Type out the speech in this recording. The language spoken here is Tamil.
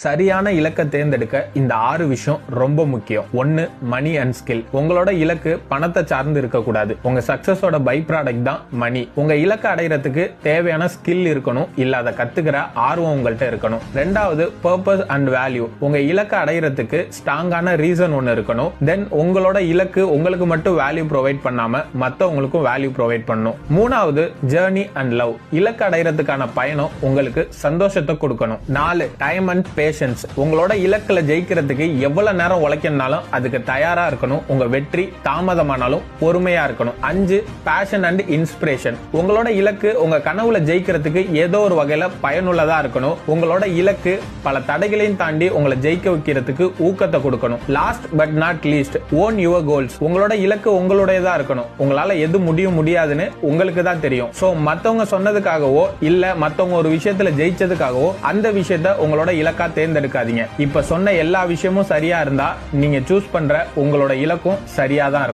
சரியான இலக்கை தேர்ந்தெடுக்க இந்த 6 விஷயம் ரொம்ப முக்கியம். 1. Money and skill. உங்களோட இலக்கு பணத்தை சார்ந்து இருக்கக்கூடாது. உங்க சக்சஸோட பை ப்ராடக்ட் தான் மணி. உங்க இலக்கை அடைகிறதுக்கு தேவையான ஸ்கில் இருக்கணும், இல்ல அதை கத்துக்கிற ஆர்வம் உங்கள்கிட்ட இருக்கணும். 2வது பர்பஸ் அண்ட் வேல்யூ. உங்க இலக்கை அடைகிறதுக்கு ஸ்ட்ராங்கான ரீசன் ஒன்னு இருக்கணும். தென் உங்களோட இலக்கு உங்களுக்கு மட்டும் வேல்யூ ப்ரொவைட் பண்ணாம மத்தவங்களுக்கும் வேல்யூ ப்ரொவைட் பண்ணணும். 3வது ஜர்னி அண்ட் லவ். இலக்கு அடைகிறதுக்கான பயணம் உங்களுக்கு சந்தோஷத்தை கொடுக்கணும். 4. Time and patience. உங்களோட இலக்குல ஜெயிக்கிறதுக்கு எவ்வளவு நேரம் உழைக்கணும்னாலும் அதுக்கு தயாரா இருக்கணும். உங்க வெற்றி தாமதமானாலும் பொறுமையா இருக்கணும். 5. Passion and inspiration. உங்களோட இலக்கு உங்க கனவுல ஜெயிக்கிறதுக்கு ஏதோ ஒரு வகையில பயனுள்ளதா இருக்கணும். உங்களோட இலக்கு பல தடைகளையும் தாண்டி உங்களை ஜெயிக்க வைக்கிறதுக்கு ஊக்கத்தை கொடுக்கணும். Last but not least, own your goals. உங்களோட இலக்கு உங்களுடையதா இருக்கணும். உங்களால எது முடியாதுன்னு உங்களுக்கு தான் தெரியும். சோ மத்தவங்க சொன்னதுக்காகவோ இல்ல மத்தவங்க ஒரு விஷயத்துல ஜெயிச்சதுக்காகவோ அந்த விஷயத்த உங்களோட இலக்கா தேர்ந்தெடுக்காதீங்க. இப்ப சொன்ன எல்லா விஷயமும் சரியா இருந்தா நீங்க சூஸ் பண்ற உங்களோட இலக்கும் சரியா தான் இருக்கும்.